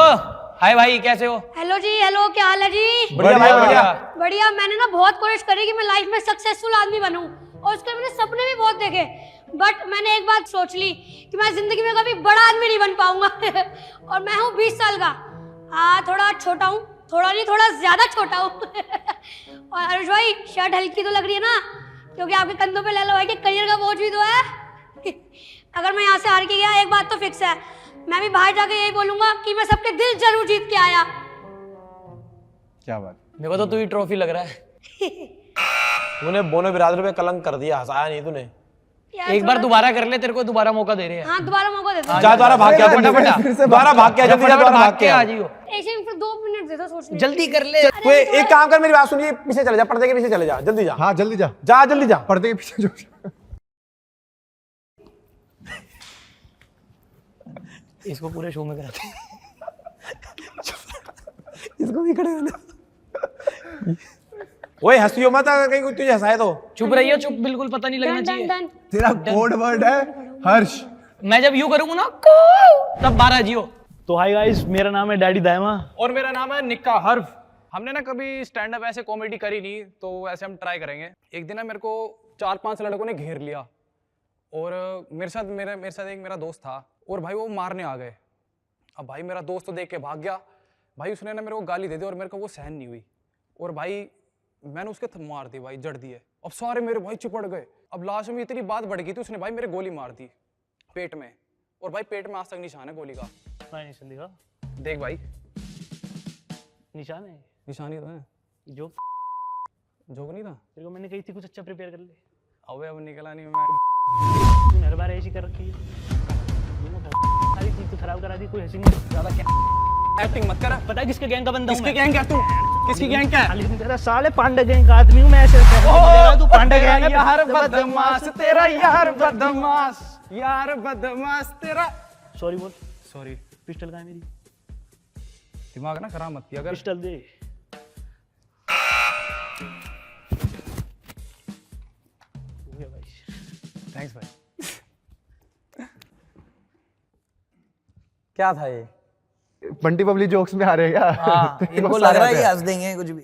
हाय भाई, कैसे हो? हेलो जी, हेलो, क्या हाल है जी? बढ़िया भाई बढ़िया। बढ़िया। मैंने ना बहुत कोशिश करी कि मैं लाइफ में सक्सेसफुल आदमी बनूं और उसके मैंने सपने भी बहुत देखे, बट मैंने एक बात सोच ली कि मैं जिंदगी में कभी बड़ा आदमी नहीं बन पाऊंगा। और मैं हूँ 20 साल का। हाँ, थोड़ा छोटा हूँ, थोड़ा नहीं थोड़ा ज्यादा छोटा हूँ। और आरुष भाई, शर्ट हल्की तो लग रही है ना, क्योंकि आपके कंधों पे लैला भाई के करियर का बोझ भी तो है। अगर मैं यहाँ से हार के गया, एक बात तो फिक्स है, मैं भी बाहर जाके यही बोलूंगा कि मैं सबके दिल जरूर जीत के आया। क्या बात? मेरे को तो तू ही ट्रॉफी लग रहा है। तूने बोनो बिरादर पे कलंक कर दिया, हंसाया नहीं तूने। एक बार दोबारा कर ले, तेरे को दोबारा मौका दे रहे हैं। हाँ, दोबारा मौका दे दो। जा दोबारा भाग के आ, दोबारा भाग के आ, जल्दी दोबारा भाग के आ। जियो, ऐसे में फिर 2 मिनट दे दो सोचने। जल्दी कर ले। तू एक काम कर, मेरी बात सुनिए, पीछे चले जा, पर्दे के पीछे चले जा, जल्दी जा। हाँ जल्दी जा, जा जल्दी जा। पर्दे के पीछे जो। इसको पूरे शो में कराते हैं। इसको भी खड़े होना। ओए हंसियो मत, अगर कहीं कोई तुझे हंसाए तो। चुप रहिए, चुप, बिल्कुल पता नहीं लगना चाहिए। डन। तेरा कोड वर्ड है हर्ष। मैं जब यूं करूंगा ना तब 12 जियो। तो हाय गाइस, मेरा नाम है डैडी दायमा। और मेरा नाम है निक्का हर्फ। हमने ना कभी स्टैंड अप ऐसे कॉमेडी करी नहीं, तो ऐसे हम ट्राई करेंगे। एक दिन ना मेरे को 4-5 लड़कों ने घेर लिया और मेरे साथ एक मेरा दोस्त था और भाई वो मारने आ गए। अब भाई मेरा दोस्त तो देख के भाग गया। भाई उसने ना मेरे को गाली दे दी और मेरे को वो सहन नहीं हुई और भाई मैंने उसके मार दी भाई, जड़ दिए। अब सारे मेरे भाई चिपड़ गए। अब लास्ट में इतनी बात बढ़ गई थी, उसने भाई मेरे गोली मार दी पेट में, और भाई पेट में आज तक निशान है गोली का। निशान दिखा, देख भाई, निशान है, निशान ही तो है। जो जोक नहीं था तेरे को मैंने कही थी कुछ अच्छा प्रिपेयर कर ले। अबे अब निकला नहीं मैं। तूने हर बार ऐसी कर रखी है, सारी चीज तो खराब करा दी। कोई हंसी नहीं, ज्यादा क्या एक्टिंग मत कर। पता है किसके गैंग का बंदा हूं किसकी मैं? गैंग क्या तू? किसकी गैंग क्या है? खाली तेरा साले पांडा गैंग का आदमी हूं मैं। ऐसे तू पांडा गैंग है यार बदमाश तेरा, यार बदमाश, यार बदमाश तेरा। सॉरी बोल। सॉरी। पिस्टल कहाँ है मेरी? दिमाग ना खराब मत किया अगर। पिस्टल दे। थैंक्स भाई। क्या था ये? बंटी बबली जोक्स में आ रहे हैं क्या? हाँ, इनको लग रहा है कि हंस देंगे कुछ भी।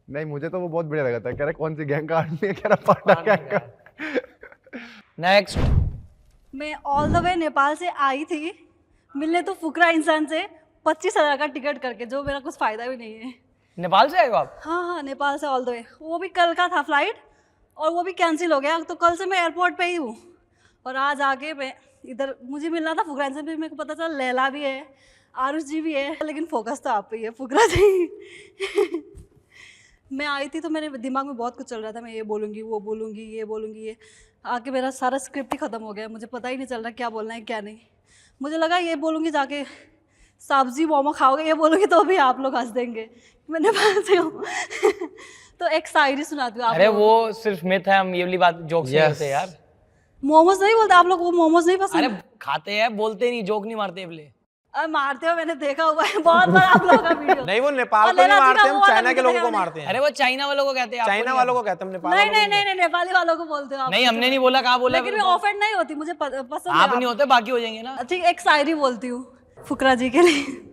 नहीं, मुझे तो वो बहुत बढ़िया लगा था। कह रहा कौन सी गैंग का आदमी है, कह रहा पांडा गैंग का। नेक्स्ट। मैं ऑल द वे नेपाल से आई थी मिलने तो फुकरा इंसान से 25,000 का टिकट करके, जो मेरा कुछ फायदा भी नहीं है। नेपाल से आए हो आप? हाँ, नेपाल से ऑल द वे। वो भी कल का था फ्लाइट और वो भी कैंसिल हो गया, तो कल से मैं एयरपोर्ट पे ही हूँ। और आज आके मैं इधर, मुझे मिलना था फुकरा इंसान पे, मेरे को पता चला लैला भी है, आरुष जी भी है, लेकिन फोकस तो आप पे ही है, फुकरा जी। मैं आई थी तो मेरे दिमाग में बहुत कुछ चल रहा था, मैं ये बोलूँगी, वो बोलूँगी, ये बोलूँगी, ये आके मेरा सारा स्क्रिप्ट ही ख़त्म हो गया। मुझे पता ही नहीं चल रहा क्या बोलना है क्या नहीं। मुझे लगा ये बोलूँगी जाके सब्जी मोमो खाओगे, ये बोलूँगी तो भी आप लोग हंस देंगे, मैं नेपाल से हूँ। तो एक शायरी सुनाती हूँ। अरे वो सिर्फ मिथ है, हम ये वाली बात जोक नहीं करते यार। मोमोज नहीं बोलते आप लोग? वो मोमोज नहीं पसंद? अरे खाते हैं, बोलते नहीं, जोक नहीं मारते बोले। मारते हो, मैंने देखा हुआ है बहुत बार आप लोगों का वीडियो। नहीं, वो नेपाल को नहीं मारते, हम चाइना के लोगों को मारते हैं। अरे वो चाइना वालों को कहते हैं। चाइना वालों को कहते हैं, नेपाल नहीं नहीं नहीं, नेपाली वालों को बोलते हो आप। नहीं, हमने नहीं बोला, कहाँ बोला। लेकिन मैं ऑफेंड नहीं होती, मुझे पसंद है। आप नहीं होते, बाकी हो जाएंगे ना। ठीक, एक शायरी बोलती हूँ फुकरा जी के लिए।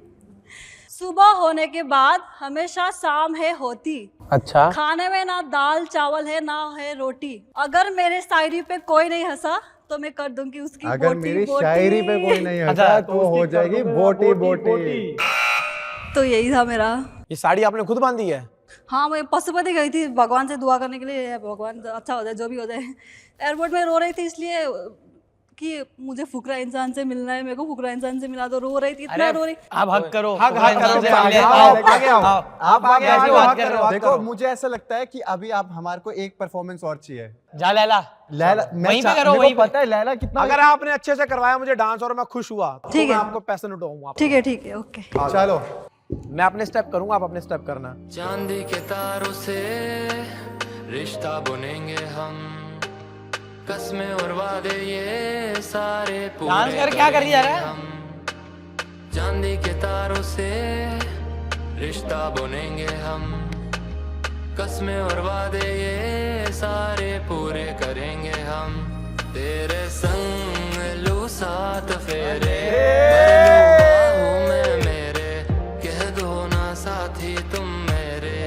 सुबह होने के बाद हमेशा शाम है होती, अच्छा, खाने में ना दाल चावल है ना है रोटी। अगर मेरे शायरी पे कोई नहीं हंसा तो मैं कर दूंगी उसकी अगर बोटी, मेरी बोटी। शायरी पे कोई नहीं हंसा तो हो जाएगी बोटी बोटी। तो यही था मेरा। ये साड़ी आपने खुद बांधी है? हाँ, मैं पशुपति गई थी भगवान से दुआ करने के लिए, भगवान अच्छा हो जाए, जो भी हो जाए। एयरपोर्ट में रो रही थी इसलिए कि मुझे फुकरा इंसान से मिलना है, मेरे को फुकरा इंसान से मिला, तो रो रही थी, इतना रो रही। आप हक करो, हक करो, आप आगे आओ। देखो, मुझे ऐसा लगता है कि अभी आप हमारे को एक परफॉर्मेंस और चाहिए। जा लैला, लैला वहीं पे करो, वहीं पे। पता है लैला कितना। अगर आपने अच्छे से करवाया मुझे डांस और मैं खुश हुआ तो ठीक मैं है। आपको पैसे लुटाऊंगा। ठीक है, ओके। चलो, मैं अपने स्टेप करूंगा, आप अपने स्टेप करना। चांदी के तारों से रिश्ता बुनेंगे हम, कसमें और वादे ये सारे पूरे डांस कर क्या करी जा रहा है? हम, चांदी के तारों से रिश्ता बुनेंगे हम, कसमें और वादे ये सारे पूरे करेंगे हम, तेरे संग लू साथ फेरे बाहों में मेरे, कह दो ना साथी तुम मेरे,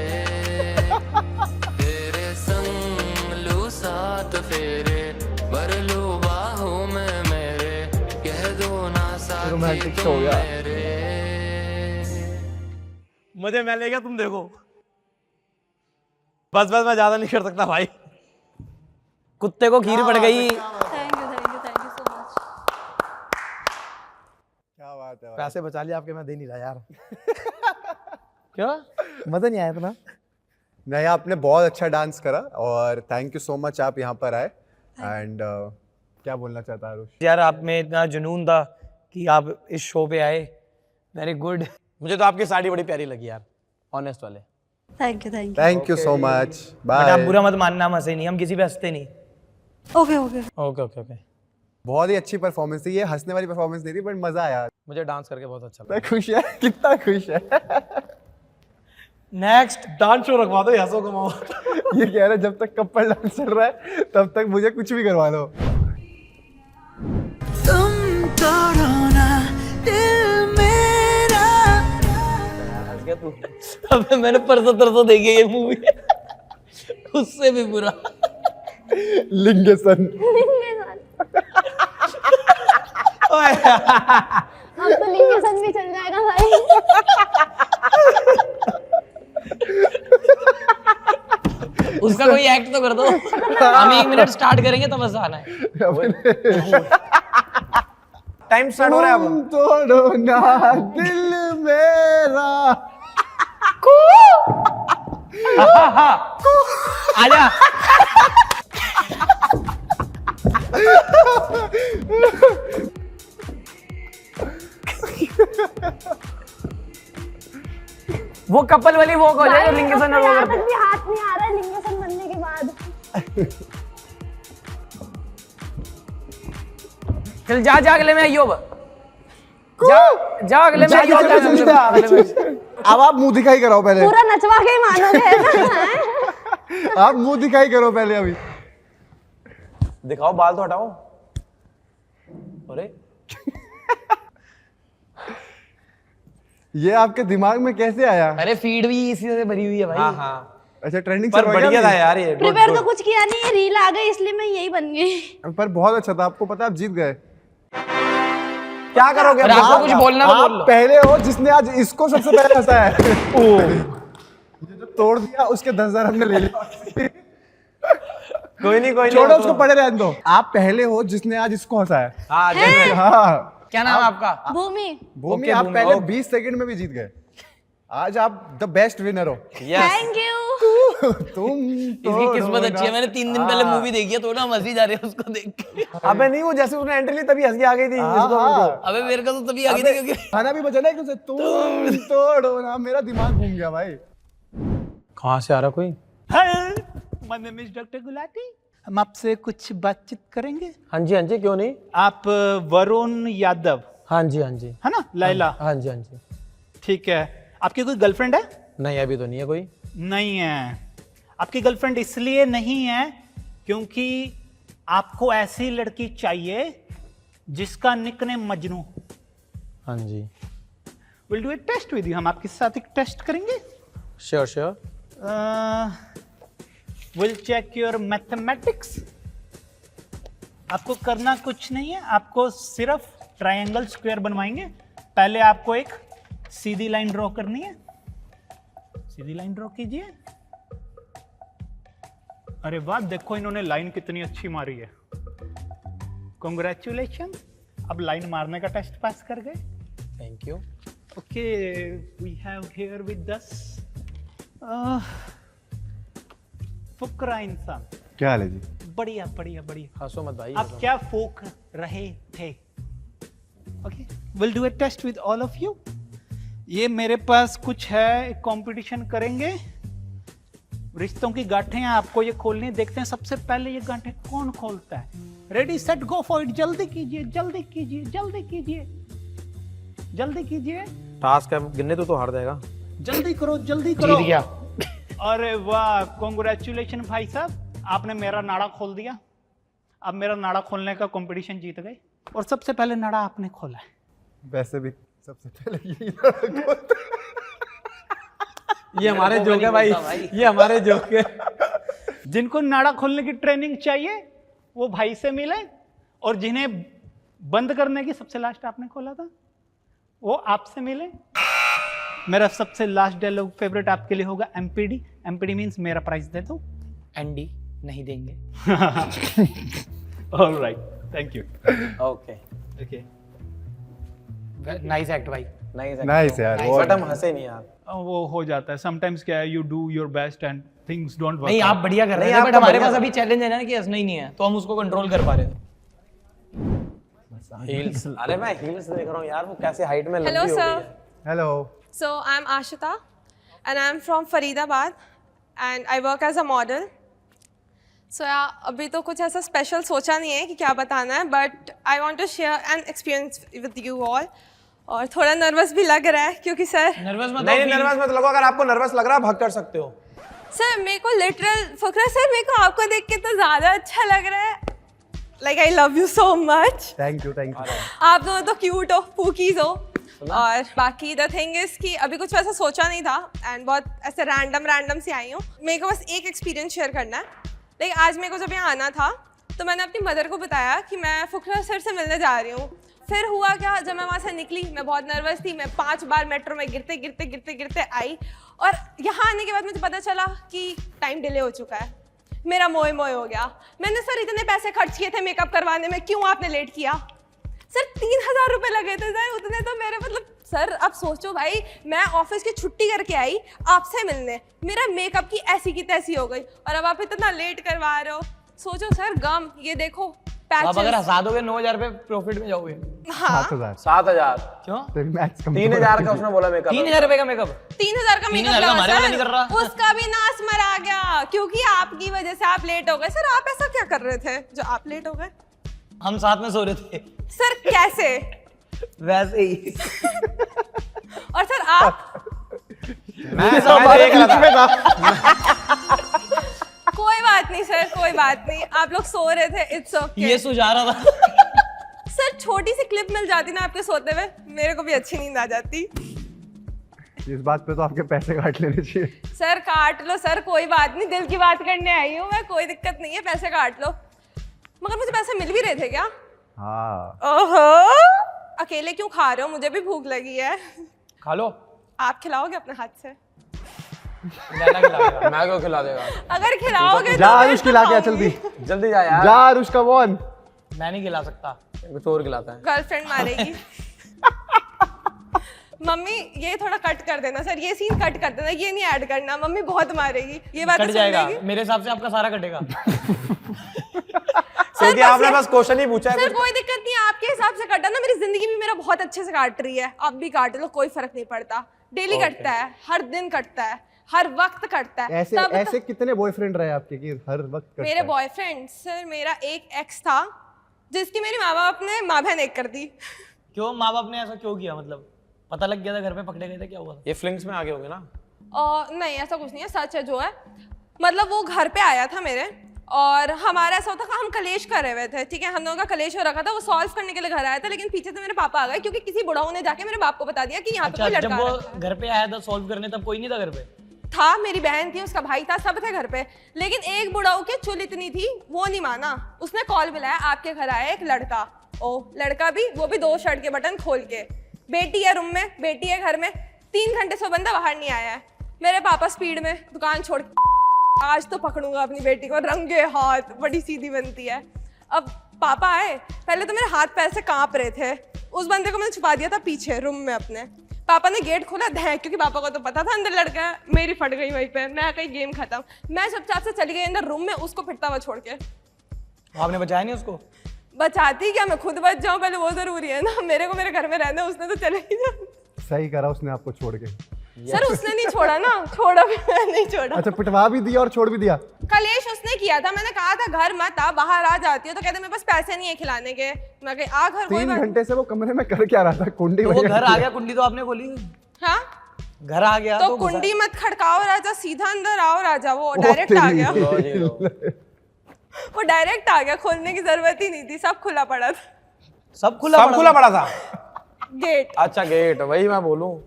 तेरे संग लू साथ फेरे भर लू बाहों में मेरे, कह दो ना साथी तुम मेरे। मुझे मैं ले गया, तुम देखो। बस मैं ज्यादा नहीं कर सकता भाई। कुत्ते को खीर पड़ गई। Thank you so much. क्या बात है भाई। पैसे बचा लिए आपके, मैं दे नहीं रहा यार। क्यों? मजा नहीं आया इतना? नहीं, आपने बहुत अच्छा डांस करा और थैंक यू सो मच आप यहाँ पर आए। एंड क्या बोलना चाहता आरुष? यार आप में इतना जुनून था कि आप इस शो पे आए, वेरी गुड। मुझे तो आपकी साड़ी बड़ी प्यारी लगी यार, ऑनेस्ट वाले। Thank you so much, but आप बाय। बुरा मत मानना, हम हंसे नहीं, हम किसी पे हंसते नहीं। Okay okay okay okay okay. बहुत ही अच्छी परफॉर्मेंस थी, ये हंसने वाली परफॉर्मेंस नहीं थी बट मजा आया। मुझे डांस करके बहुत अच्छा लगा। कितना खुश है, कितना खुश है। नेक्स्ट डांस शो रखवा दो, हंसो कमाओ। ये कह रहा है जब तक कपल डांस चल रहा है तब तक मुझे कुछ भी करवा दो। तुम तोड़ो ना दिल मेरा। अबे मैंने परसों देखी ये मूवी, उससे भी बुरा। लिंगेसन। अब तो लिंगेसन भी चल जाएगा भाई। उसका कोई एक्ट तो कर दो। हम 1 मिनट स्टार्ट करेंगे तब बस आना है। टाइम स्टार्ट हो रहा है अब। तुम तोड़ो ना दिल मेरा। आजा। वो कपल वाली वो हो जाए लिंगेसन और वो करते हैं। हाथ नहीं आ रहा है लिंगेसन बनने के बाद। चल जा अगले में अय्यूब। जा अगले में अय्यूब। अब आप मुंह दिखाई कराओ पहले। पूरा नचवा के ही मानोगे ना। आप मुंह दिखाई करो पहले अभी। दिखाओ, बाल तो हटाओ। अरे ये आपके दिमाग में कैसे आया? अरे फीड भी इसी से भरी हुई है भाई। हाँ। अच्छा, ट्रेंडिंग पर बढ़िया था यार ये। प्रिपेयर तो कुछ किया नहीं, रील आ गई इसलिए मैं यही बन गई। पर बहुत अच्छा था, आपको पता है आप जीत गए। क्या करोगे? आपको कुछ बोलना तो बोल लो। आप पहले हो जिसने आज इसको सबसे पहले हंसाया है। ये जो तोड़ दिया उसके 10,000 हमने ले लिया। कोई नहीं छोड़ो उसको, पड़े रहने दो। आप पहले हो जिसने आज इसको हंसाया। हाँ, हाँ। क्या नाम है आपका? भूमि। भूमि, आप पहले 20 सेकंड में भी जीत गए। आज आप द बेस्ट विनर हो। Thank you. तुम इसकी किस्मत अच्छी है, मैंने 3 दिन पहले मूवी देखी है, थोड़ा मजे जा रहे हैं उसको देख के। अबे नहीं, वो जैसे उसने एंट्री ली तभी हंस के आ गई थी। अबे मेरे को तो तभी आ गई थी क्योंकि खाना भी बचा ना एक तुम तोड़ो ना। मेरा दिमाग घूम गया भाई। कहाँ से आ रहा कोई? My name is doctor Gulati. हम आपसे कुछ बातचीत करेंगे। हाँ जी, क्यों नहीं। आप वरुण यादव, हाँ जी है ना? लैला। हाँ जी। ठीक है। आपकी कोई गर्लफ्रेंड है? नहीं, अभी तो नहीं है कोई। नहीं है। आपकी गर्लफ्रेंड इसलिए नहीं है क्योंकि आपको ऐसी लड़की चाहिए जिसका निकनेम मजनू। हाँ जी। Will do a test with you. हम आपके साथ एक टेस्ट करेंगे। Sure. Will check your mathematics. आपको करना कुछ नहीं है, आपको सिर्फ ट्रायंगल स्क्वायर बनवाएंगे। पहले आपको एक सीधी लाइन ड्रॉ करनी है। सीधी लाइन ड्रॉ कीजिए। अरे वाह, देखो इन्होंने लाइन कितनी अच्छी मारी है। कॉन्ग्रेचुलेशन, अब लाइन मारने का टेस्ट पास कर गए। Thank you. Okay, we have here with us Fukra Insaan. क्या हाल है जी? बढ़िया। हंसो मत भाई। आप क्या फूक रहे थे? Okay, will do a test with all of you. ये मेरे पास कुछ है, एक कंपटीशन करेंगे। रिश्तों की गांठें आपको ये खोलनी देखते हैं, सबसे पहले ये गांठें कौन खोलता है? Ready set go for it, जल्दी कीजिए जल्दी कीजिए जल्दी कीजिए जल्दी कीजिए, टास्क है गिनने तो हार जाएगा। जल्दी करो जल्दी करो। जीत गया। अरे वाह, कॉन्ग्रेचुलेशन भाई साहब, आपने मेरा नाड़ा खोल दिया। अब मेरा नाड़ा खोलने का कंपटीशन जीत गए, और सबसे पहले नाड़ा आपने खोला है। वैसे भी सबसे पहले यही ये हमारे जोक है भाई, ये हमारे जोक है। जिनको नाड़ा खोलने की ट्रेनिंग चाहिए वो भाई से मिले, और जिन्हें बंद करने की सबसे लास्ट आपने खोला था वो आपसे मिले। मेरा सबसे लास्ट डायलॉग फेवरेट आपके लिए होगा एमपीडी। एमपीडी मींस मेरा प्राइस दे दो। एनडी नहीं देंगे। Alright, thank you. Okay okay, nice act भाई। नाइस यार, बट हम हंसे नहीं यार। वो हो जाता है समटाइम्स। क्या है, you do your best and things don't work. नहीं आप बढ़िया कर रहे हैं, बट हमारे पास अभी चैलेंज है ना कि हंसना ही नहीं है, तो हम उसको कंट्रोल कर पा रहे थे। हील्स, अरे मैं हील्स देख रहा हूँ यार, वो कैसे हाइट में लंबी Hello, हो गई sir. है। Hello. So I'm Ashita and I'm from Faridabad and I work as a model. So अभी तो कुछ ऐसा स्पेशल सोचा नहीं है कि क्या बताना है, but I want to share an experience with you all. और थोड़ा नर्वस भी लग रहा है क्योंकि सर नर्वस मत नहीं नर्वस मत लगो, अगर आपको नर्वस लग रहा है भाग कर सकते हो। सर मेरे को लिटरल फकरा सर, मेरे को आपको देख के तो ज़्यादा अच्छा लग रहा है। Like I love you so much. Thank you thank you. आप दोनों तो क्यूट हो, पूकीज हो। और बाकी द थिंग इज कि अभी कुछ वैसा सोचा नहीं था एंड बहुत ऐसे रैंडम से आई हूँ। मेरे को बस एक एक्सपीरियंस शेयर करना है। लाइक आज मेरे को जब यहाँ आना था तो मैंने अपनी मदर को बताया कि मैं फुकरा सर से मिलने जा रही हूँ। फिर हुआ क्या, जब मैं वहाँ से निकली मैं बहुत नर्वस थी। मैं 5 बार मेट्रो में गिरते आई, और यहाँ आने के बाद मुझे पता चला कि टाइम डिले हो चुका है। मेरा मोए हो गया। मैंने सर इतने पैसे खर्च किए थे मेकअप करवाने में, क्यों आपने लेट किया? सर 3000 रुपये लगे थे सर, उतने तो मेरे मतलब सर अब सोचो भाई, मैं ऑफिस की छुट्टी करके आई आपसे मिलने, मेरा मेकअप की ऐसी की तैसी हो गई, और अब आप इतना लेट करवा रहे हो। सोचो सर गम, ये देखो आप अगर हंसा दोगे 9000 रुपये प्रॉफिट में जाओगे। हाँ 7000 क्यों? 3000 का उसने बोला मेकअप। 3000 रुपये का मेकअप। 3000 का मेकअप लगा हमारे वाला नहीं कर सर, रहा। उसका भी नाश मरा गया क्योंकि आपकी वजह से आप लेट हो गए। सर आप ऐसा क्या कर रहे थे जो आप लेट हो गए? हम साथ में सो रहे थे। सर कैसे? वैसे ही। और सर आप? मैं देख रहा था। कोई बात नहीं सर, कोई बात नहीं, आप लोग सो रहे थे, इट्स ओके। ये सुझा रहा था। सर छोटी सी क्लिप मिल जाती ना आपके सोते हुए, मेरे को भी अच्छी नींद आ जाती। इस बात पे तो आपके पैसे काट लेने चाहिए। सर काट लो सर, कोई बात नहीं, दिल की बात करने आई हूँ मैं, कोई दिक्कत नहीं है, पैसे काट लो। मगर मुझे पैसे मिल भी रहे थे क्या? हाँ। ओहो, अकेले क्यों खा रहे हो? मुझे भी भूख लगी है। खा लो। आप खिलाओगे अपने हाथ से? मैं क्यों खिला देगा? अगर खिलाओगे जा तो आरुष खिला के आ, जल्दी जल्दी जा यार। जा आरुष का वन। मैं नहीं खिला सकता, तो और खिलाता है। गर्लफ्रेंड मारेगी। मम्मी ये थोड़ा कट कर देना सर, ये सीन कट कर देना, ये नहीं ऐड करना, मम्मी बहुत मारेगी। ये बात कट जाएगा मेरे हिसाब से, आपका सारा कटेगा। क्योंकि आपने बस क्वेश्चन ही पूछा है। सर कोई दिक्कत नहीं, आपके हिसाब से काटा ना, मेरी जिंदगी भी मेरा बहुत अच्छे से काट रही है, आप भी काट लो, कोई फर्क नहीं पड़ता। डेली कटता है, हर दिन कटता है, हर वक्त कटता है। ऐसे कितने बॉयफ्रेंड रहे आपके कि हर वक्त मेरे बॉयफ्रेंड सर, मेरा एक एक्स था जिसकी मेरी माँ बाप ने माँ बहन एक कर दी। क्यों माँ बाप ने ऐसा क्यों किया? मतलब पता लग गया था, घर पे पकड़े गए थे, क्या हुआ था? ये फ्लिंग्स में आगे होंगे ना? नहीं ऐसा कुछ नहीं है, सच है जो है। मतलब वो घर पे आया था मेरे, और हमारा ऐसा होता था, हम कलेश कर रहे हुए थे, ठीक है, हम लोगों का कलेश हो रखा था, वो सॉल्व करने के लिए घर आया था, लेकिन पीछे से मेरे पापा आ गए क्योंकि किसी बुढ़ाऊ ने जाके मेरे बाप को बता दिया कि यहाँ पे कोई लड़का जब वो घर पे आया था सॉल्व करने, तब कोई नहीं था घर पे? था, मेरी बहन थी, उसका भाई था, सब थे घर पे, लेकिन एक बुढ़ाऊ की चुल इतनी थी, वो नहीं माना। उसने कॉल मिलाया, आपके घर आया एक लड़का। ओ लड़का भी, वो भी 2 शर्ट के बटन खोल के, बेटी है रूम में, बेटी है घर में, 3 घंटे से बंदा बाहर नहीं आया है। मेरे पापा स्पीड में दुकान छोड़, आज तो पकड़ूंगा अपनी बेटी को रंगे हाथ, बड़ी सीधी बनती है। अब पापा आए, पहले तो मेरे हाथ पैर से कांप रहे थे, उस बंदे को मैंने छुपा दिया था पीछे रूम में अपने। पापा ने गेट खोला, धैक, क्योंकि पापा को तो पता था अंदर लड़का है, मेरी फट गई वहीं पे, मैं कहीं गेम खत्म। मैं चुपचाप से चली गई अंदर रूम में, उसको फिरता हुआ छोड़ के। आपने बचाया नहीं उसको? बचाती क्या, मैं खुद बच जाऊं पहले, वो जरूरी है ना, मेरे को मेरे घर में रहना, उसने तो चले ही जाना। सही करा उसने आपको छोड़ के। सर उसने नहीं छोड़ा ना, छोड़ा भी मैं नहीं छोड़ा। अच्छा पिटवा भी दिया और छोड़ भी दिया। कलेश उसने किया था, मैंने कहा था घर मत आ, बाहर आ जाती हो, तो कहते मेरे पास पैसे नहीं है खिलाने के। मैं कही आ घर, कोई 3 बात। घंटे से वो कमरे में कर क्या रहा था? कुंडी वो वही घर रखी आ है। गया, कुंडी तो आपने खोली। हाँ घर आ गया तो कुंडी मत खड़काओ राजा, सीधा अंदर आओ राजा। वो डायरेक्ट आ गया, वो डायरेक्ट आ गया, खोलने की जरूरत ही नहीं थी, सब खुला पड़ा था। सब खुला पड़ा था गेट। अच्छा गेट, वही मैं बोलूं।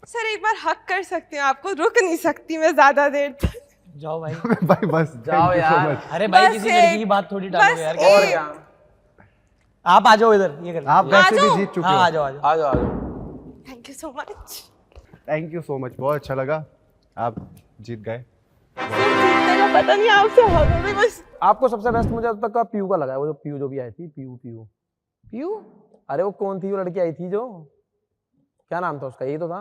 सर एक बार हक कर सकती हूँ आपको, रुक नहीं सकती मैं ज्यादा देर तक। जाओ भाई, भाई बस जाओ यार। अरे भाई किसी लड़की की बात थोड़ी डालो यार। और क्या, आप आ जाओ इधर, ये कर। आप वैसे भी जीत चुके हो। हाँ आ जाओ। Thank you so much. Thank you so much, बहुत अच्छा लगा, आप जीत गए। पता नहीं आपसे बस। आपको सबसे बेस्ट मुझे अब तक का पीयू का लगा है, वो जो पीयू जो भी आई थी, पीयू। अरे वो कौन थी वो लड़की आई थी जो, क्या नाम था उसका? यही तो था।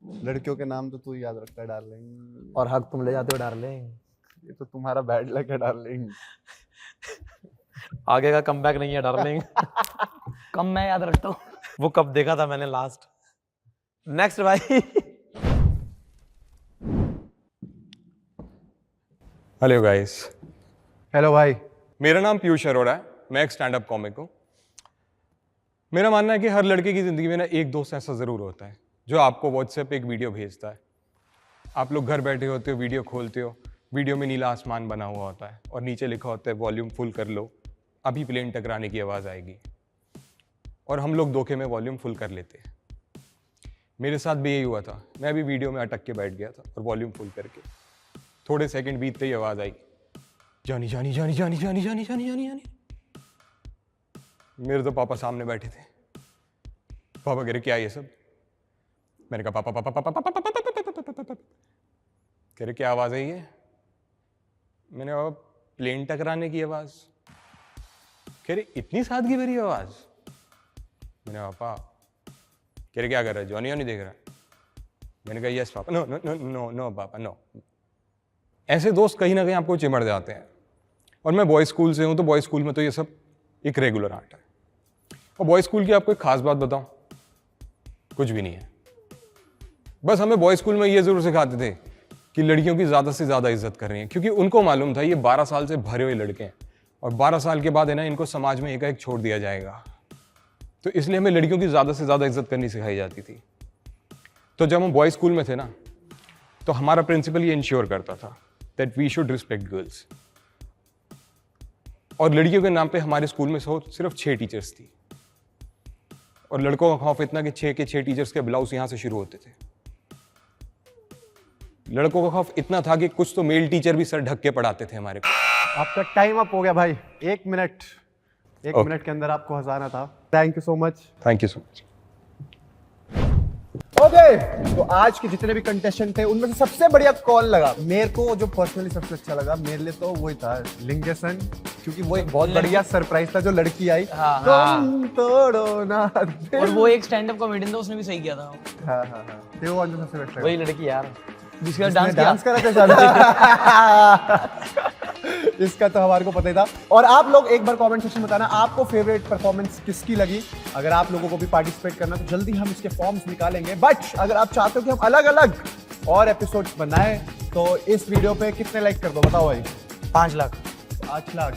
लड़कियों के नाम तो तू याद रखता है डार्लिंग, और हक तुम ले जाते हो डार्लिंग। ये तो तुम्हारा बैड लक है डार्लिंग। आगे का कमबैक नहीं है डार्लिंग। कम मैं याद रखता हूँ। वो कब देखा था मैंने लास्ट। नेक्स्ट भाई। Hello guys. हेलो भाई। मेरा नाम पीयूष अरोड़ा है, मैं एक स्टैंड अप कॉमिक हूँ। मेरा मानना है कि हर लड़के की ज़िंदगी में ना एक दोस्त ऐसा ज़रूर होता है जो आपको व्हाट्सएप पे एक वीडियो भेजता है। आप लोग घर बैठे होते हो, वीडियो खोलते हो, वीडियो में नीला आसमान बना हुआ होता है और नीचे लिखा होता है वॉल्यूम फुल कर लो, अभी प्लेन टकराने की आवाज़ आएगी। और हम लोग धोखे में वॉल्यूम फुल कर लेते हैं। मेरे साथ भी यही हुआ था, मैं भी वीडियो में अटक के बैठ गया था और वॉल्यूम फुल करके थोड़े सेकंड बीतते ही आवाज़ आई, जानी जानी जानी जानी जानी जानी जानी जानी जानी। मेरे तो पापा सामने बैठे थे। पापा कह रहे क्या ये सब? मैंने कहा पापा पापा पापा पापा पापा। कह रहे क्या आवाज़ है ये? मैंने कहा प्लेन टकराने की आवाज़। कह रहे इतनी सादगी भरी आवाज़? मैंने कहा पापा। कह रहे क्या कर रहा है? जॉनी नहीं देख रहा? मैंने कहा yes papa. No no no no no papa no. ऐसे दोस्त कहीं ना कहीं आपको चिमड़ जाते हैं। और मैं बॉयज़ स्कूल से हूँ, तो बॉयज़ स्कूल में तो ये सब एक रेगुलर आर्ट है। और बॉयज़ स्कूल की आपको एक खास बात बताऊं, कुछ भी नहीं है। बस हमें बॉयज़ स्कूल में ये ज़रूर सिखाते थे कि लड़कियों की ज़्यादा से ज़्यादा इज्जत कर रही है, क्योंकि उनको मालूम था ये 12 साल से भरे हुए लड़के हैं और 12 साल के बाद है ना इनको समाज में एकाएक छोड़ दिया जाएगा। तो इसलिए हमें लड़कियों की ज़्यादा से ज़्यादा इज्जत करनी सिखाई जाती थी। तो जब हम बॉयज़ स्कूल में थे ना, तो हमारा प्रिंसिपल ये इंश्योर करता था that we should respect girls. और लड़कियों के नाम पे हमारे स्कूल में सिर्फ 6 टीचर्स थी और लड़कों का खौफ इतना कि 6 के 6 टीचर्स के ब्लाउज यहां से शुरू होते थे। लड़कों का खौफ इतना था कि कुछ तो मेल टीचर भी सर ढक के पढ़ाते थे हमारे को। आपका टाइम अप हो गया भाई, 1 मिनट मिनट के अंदर आपको हंसाना था। Thank you so much. Thank you so much. Okay, तो आज के जितने भी कंटेस्टेंट थे उनमें से सबसे बढ़िया कॉल लगा मेरे को, जो पर्सनली सबसे अच्छा लगा मेरे लिए, तो वही था लिंगेसन, क्योंकि वो एक बहुत बढ़िया सरप्राइज था जो लड़की आई। तुम तोड़ो ना। और वो एक स्टैंड अप कॉमेडियन था, उसने भी सही किया था। हाँ हाँ हाँ, वो वाला सबसे बेस्ट लगा। वही लड़की यार जिसका डांस करा था शायद। इसका तो हमारे को पता ही था। और आप लोग एक बार कमेंट सेक्शन में बताना आपको फेवरेट परफॉर्मेंस किसकी लगी। अगर आप लोगों को भी पार्टिसिपेट करना तो जल्दी हम इसके फॉर्म्स निकालेंगे। बट अगर आप चाहते हो कि हम अलग अलग और एपिसोड्स बनाएं तो इस वीडियो पे कितने लाइक कर दो बताओ भाई? 5 लाख 8 लाख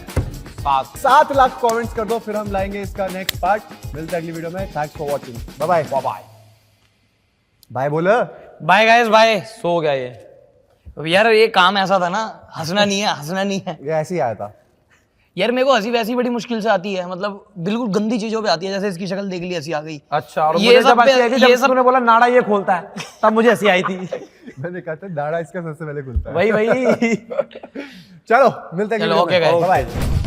7 लाख कमेंट्स कर दो, फिर हम लाएंगे इसका नेक्स्ट पार्ट। मिलते हैं अगली वीडियो में। Thanks for watching. Bye bye. Bye bye बोलो। Bye guys bye. सो गया ये यार, ये काम ऐसा था ना, हंसना नहीं है, हंसना नहीं है। ये ऐसे ही आया था यार, मेरे को हंसी वैसी बड़ी मुश्किल से आती है, मतलब बिल्कुल गंदी चीजों पे आती है। जैसे इसकी शक्ल देख ली, हंसी आ गई। अच्छा, और ये मुझे सब जब हंसी आई थी, ये जब सब तूने बोला नाड़ा ये खोलता है, तब मुझे हंसी आई थी। मैंने कहा था दाढ़ा इसका सबसे पहले खुलता है। वही चलो मिलते हैं। चलो, ओके गाइस। बाय।